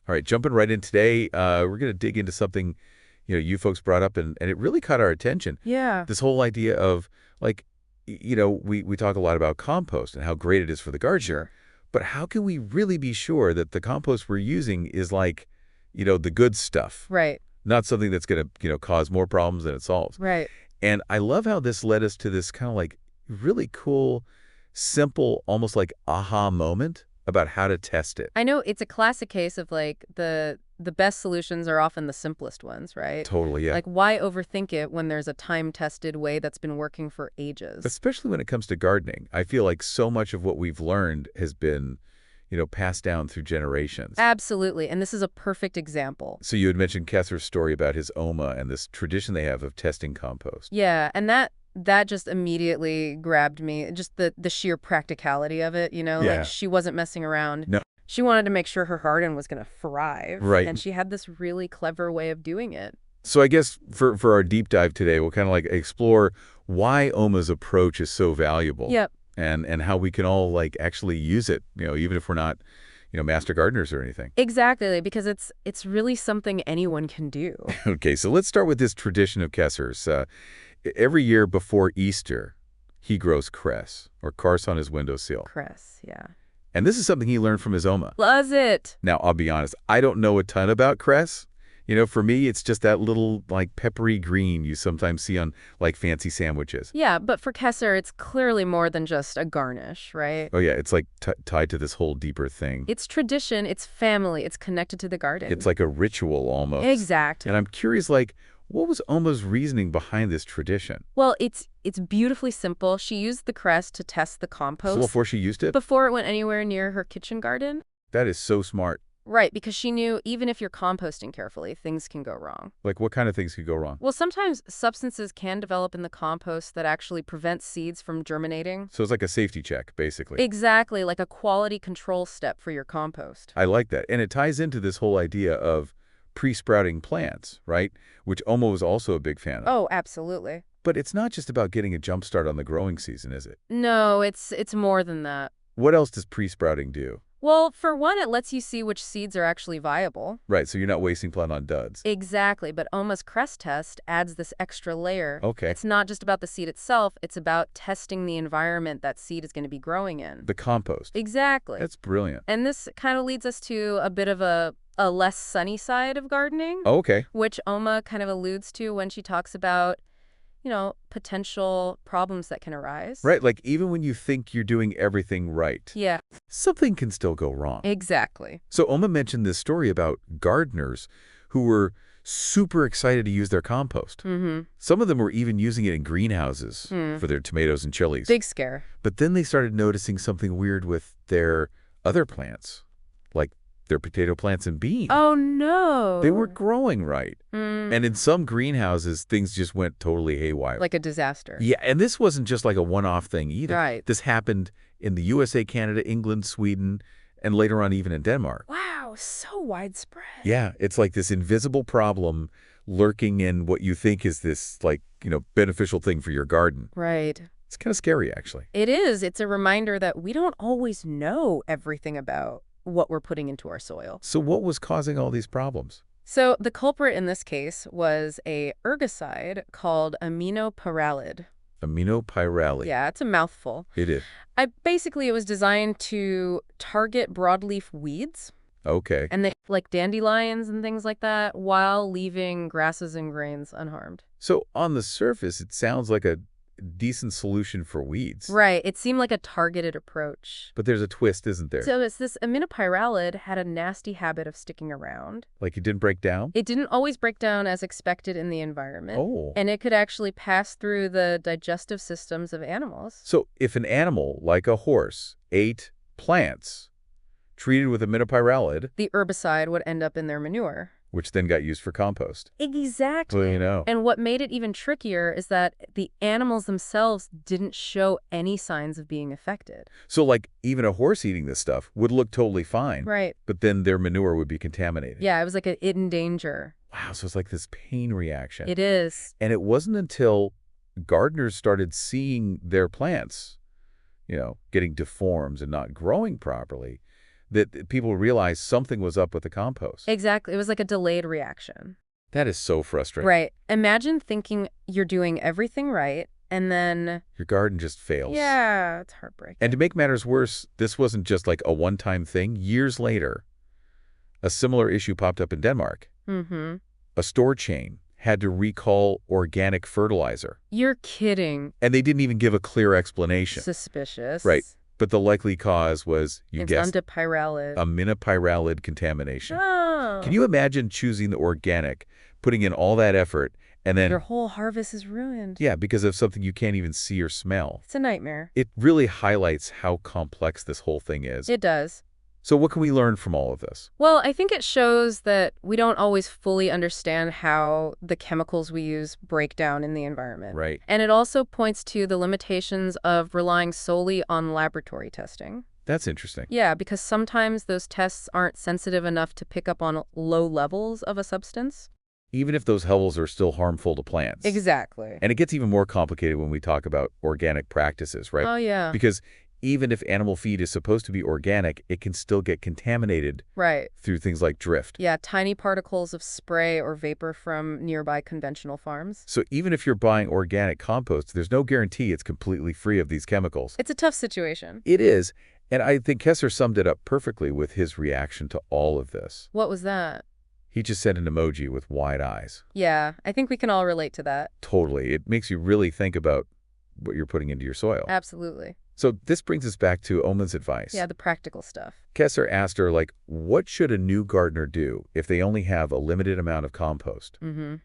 All right, jumping right in today, we're going to dig into something, you folks brought up, and it really caught our attention. Yeah. This whole idea of, like, we talk a lot about compost and how great it is for the garden. Sure. But how can we really be sure that the compost we're using is like, the good stuff, Right. not something that's going to, cause more problems than it solves? Right. And I love how this led us to this kind of like really cool, simple, almost like aha moment about how to test it. I know it's a classic case of like the best solutions are often the simplest ones, right? Totally, yeah. Like why overthink it when there's a time-tested way that's been working for ages? Especially when it comes to gardening. I feel like so much of what we've learned has been, passed down through generations. Absolutely. And this is a perfect example. So you had mentioned Kesser's story about his Oma and this tradition they have of testing compost. Yeah, and that just immediately grabbed me. Just the sheer practicality of it, Yeah. like she wasn't messing around. No. She wanted to make sure her garden was going to thrive. Right. And she had this really clever way of doing it. So I guess for our deep dive today, we'll kind of like explore why Oma's approach is so valuable. Yep. And how we can all like actually use it, even if we're not, master gardeners or anything. Exactly, because it's really something anyone can do. Okay, so let's start with this tradition of Kesser's. Every year before Easter, he grows cress, or carse on his windowsill. Cress, yeah. And this is something he learned from his Oma. Loves it. Now, I'll be honest, I don't know a ton about cress. For me, it's just that little, like, peppery green you sometimes see on, like, fancy sandwiches. Yeah, but for Kesser, it's clearly more than just a garnish, right? Oh, yeah, it's, like, tied to this whole deeper thing. It's tradition, it's family, it's connected to the garden. It's like a ritual, almost. Exactly. And I'm curious, like, what was Oma's reasoning behind this tradition? Well, it's beautifully simple. She used the cress to test the compost. So before she used it? Before it went anywhere near her kitchen garden. That is so smart. Right, because she knew even if you're composting carefully, things can go wrong. Like, what kind of things could go wrong? Well, sometimes substances can develop in the compost that actually prevent seeds from germinating. So it's like a safety check, basically. Exactly, like a quality control step for your compost. I like that. And it ties into this whole idea of pre-sprouting plants, right? Which Oma was also a big fan of. Oh, absolutely. But it's not just about getting a jump start on the growing season, is it? No, it's more than that. What else does pre-sprouting do? Well, for one, it lets you see which seeds are actually viable. Right, so you're not wasting plant on duds. Exactly, but Oma's cress test adds this extra layer. Okay. It's not just about the seed itself, it's about testing the environment that seed is going to be growing in. The compost. Exactly. That's brilliant. And this kind of leads us to a bit of a less sunny side of gardening, Oh, okay. which Oma kind of alludes to when she talks about, potential problems that can arise. Right, like even when you think you're doing everything right, Yeah, something can still go wrong. exactly. So Oma mentioned this story about gardeners who were super excited to use their compost. Mm-hmm. Some of them were even using it in greenhouses for their tomatoes and chilies. Big scare. But then they started noticing something weird with their other plants, like their potato plants and beans. Oh, no. They weren't growing right. Mm, And in some greenhouses, things just went totally haywire. like a disaster. Yeah, and this wasn't just like a one-off thing either. Right. This happened in the USA, Canada, England, Sweden, and later on even in Denmark. Wow, so widespread. Yeah, it's like this invisible problem lurking in what you think is this, like, beneficial thing for your garden. Right. It's kind of scary, actually. It is. It's a reminder that we don't always know everything about what we're putting into our soil. So what was causing all these problems? So the culprit in this case was a herbicide called aminopyralid. Aminopyralid. Yeah, it's a mouthful. It is. Basically, it was designed to target broadleaf weeds, Okay. and they like dandelions and things like that, while leaving grasses and grains unharmed. So on the surface, it sounds like a decent solution for weeds. Right. It seemed like a targeted approach. But there's a twist, isn't there? So it's this aminopyralid had a nasty habit of sticking around. Like it didn't break down? It didn't always break down as expected in the environment. Oh. And it could actually pass through the digestive systems of animals. So if an animal, like a horse, ate plants treated with aminopyralid, The herbicide would end up in their manure. which then got used for compost. Exactly. Well, you know. And what made it even trickier is that the animals themselves didn't show any signs of being affected. So like even a horse eating this stuff would look totally fine. Right. But then their manure would be contaminated. Yeah, it was like a hidden danger. Wow, so it's like this pain reaction. It is. And it wasn't until gardeners started seeing their plants, getting deformed and not growing properly, that people realized something was up with the compost. Exactly. It was like a delayed reaction. That is so frustrating. Right. Imagine thinking you're doing everything right, and then... Your garden just fails. Yeah, it's heartbreaking. And to make matters worse, this wasn't just like a one-time thing. Years later, a similar issue popped up in Denmark. Mm-hmm. A store chain had to recall organic fertilizer. You're kidding. And they didn't even give a clear explanation. Suspicious. Right. But the likely cause was, you guessed, undipyralid. aminopyralid contamination. Oh. Can you imagine choosing the organic, putting in all that effort, and then... Your whole harvest is ruined. Yeah, because of something you can't even see or smell. It's a nightmare. It really highlights how complex this whole thing is. It does. So what can we learn from all of this? Well, I think it shows that we don't always fully understand how the chemicals we use break down in the environment. Right. And it also points to the limitations of relying solely on laboratory testing. That's interesting. Yeah, because sometimes those tests aren't sensitive enough to pick up on low levels of a substance. Even if those levels are still harmful to plants. Exactly. And it gets even more complicated when we talk about organic practices, right? Oh, yeah. Because even if animal feed is supposed to be organic, it can still get contaminated through things like drift. Yeah, tiny particles of spray or vapor from nearby conventional farms. So even if you're buying organic compost, there's no guarantee it's completely free of these chemicals. It's a tough situation. It is. And I think Kesser summed it up perfectly with his reaction to all of this. What was that? He just sent an emoji with wide eyes. Yeah, I think we can all relate to that. Totally. It makes you really think about what you're putting into your soil. Absolutely. So this brings us back to Oma's advice. Yeah, the practical stuff. Kesser asked her, like, what should a new gardener do if they only have a limited amount of compost? Mm-hmm.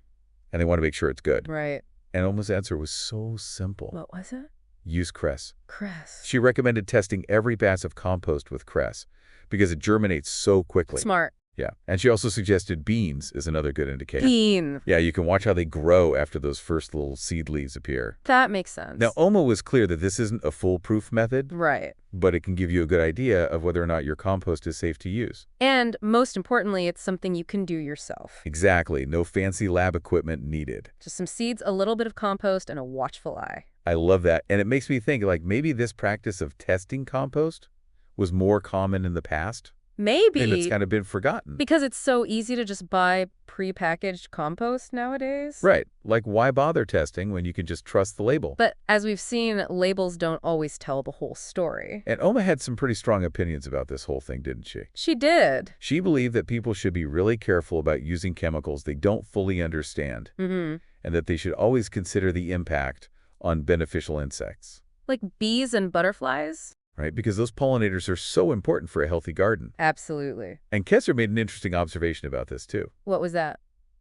And they want to make sure it's good. Right. And Oma's answer was so simple. What was it? Use cress. Cress. She recommended testing every batch of compost with cress because it germinates so quickly. Smart. Yeah. And she also suggested beans is another good indicator. Bean. Yeah, you can watch how they grow after those first little seed leaves appear. That makes sense. Now, Oma was clear that this isn't a foolproof method. Right. But it can give you a good idea of whether or not your compost is safe to use. And most importantly, it's something you can do yourself. Exactly. No fancy lab equipment needed. Just some seeds, a little bit of compost, and a watchful eye. I love that. And it makes me think, like, maybe this practice of testing compost was more common in the past. Maybe. And it's kind of been forgotten. Because it's so easy to just buy pre-packaged compost nowadays. Right. Like, why bother testing when you can just trust the label? But as we've seen, labels don't always tell the whole story. And Oma had some pretty strong opinions about this whole thing, didn't she? She did. She believed that people should be really careful about using chemicals they don't fully understand. Mm-hmm. And that they should always consider the impact on beneficial insects. Like bees and butterflies? Right, because those pollinators are so important for a healthy garden. Absolutely. And Kesser made an interesting observation about this, too. What was that?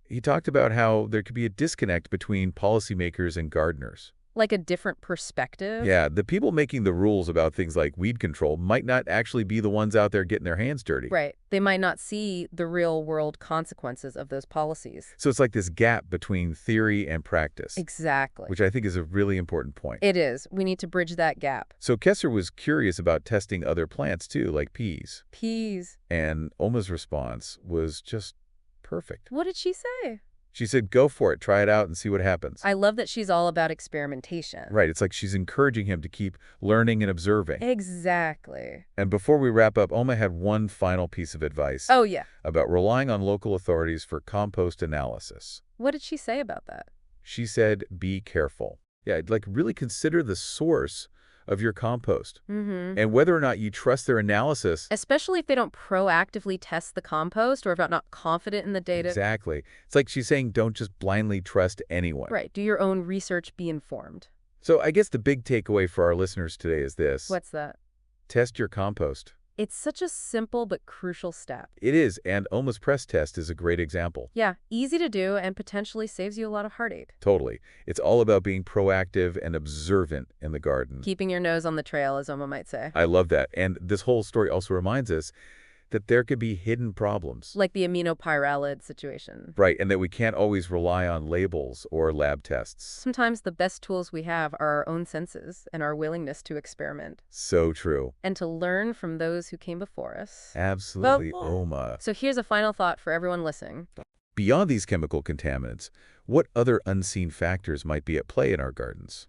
He talked about how there could be a disconnect between policymakers and gardeners. Like a different perspective? Yeah, the people making the rules about things like weed control might not actually be the ones out there getting their hands dirty. Right. They might not see the real-world consequences of those policies. So it's like this gap between theory and practice. Exactly. Which I think is a really important point. It is. We need to bridge that gap. So Kesser was curious about testing other plants, too, like peas. Peas. And Oma's response was just perfect. What did she say? She said, go for it, try it out, and see what happens. I love that she's all about experimentation. Right, it's like she's encouraging him to keep learning and observing. Exactly. And before we wrap up, Oma had one final piece of advice. Oh, yeah. About relying on local authorities for compost analysis. What did she say about that? She said, be careful. Yeah, like really consider the source of your compost. Mm-hmm. And whether or not you trust their analysis. Especially if they don't proactively test the compost or if not confident in the data. Exactly. It's like she's saying don't just blindly trust anyone. Right. Do your own research, be informed. So I guess the big takeaway for our listeners today is this. What's that? Test your compost. It's such a simple but crucial step. It is, and Oma's press test is a great example. Yeah, easy to do and potentially saves you a lot of heartache. Totally. It's all about being proactive and observant in the garden. Keeping your nose on the trail, as Oma might say. I love that. And this whole story also reminds us that there could be hidden problems. Like the aminopyralid situation. Right, and that we can't always rely on labels or lab tests. Sometimes the best tools we have are our own senses and our willingness to experiment. So true. And to learn from those who came before us. Absolutely, Oma. So here's a final thought for everyone listening. Beyond these chemical contaminants, what other unseen factors might be at play in our gardens?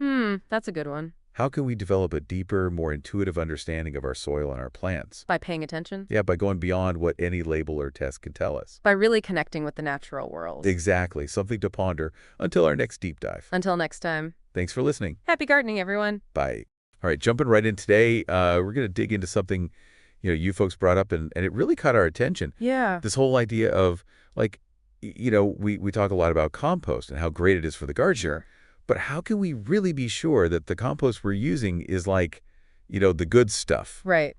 That's a good one. How can we develop a deeper, more intuitive understanding of our soil and our plants? By paying attention? Yeah, by going beyond what any label or test can tell us. By really connecting with the natural world. Exactly. Something to ponder until our next deep dive. Until next time. Thanks for listening. Happy gardening, everyone. Bye. All right, jumping right in today, we're going to dig into something you folks brought up, and it really caught our attention. Yeah. This whole idea of, like, we talk a lot about compost and how great it is for the garden. Sure. But how can we really be sure that the compost we're using is like, the good stuff? Right.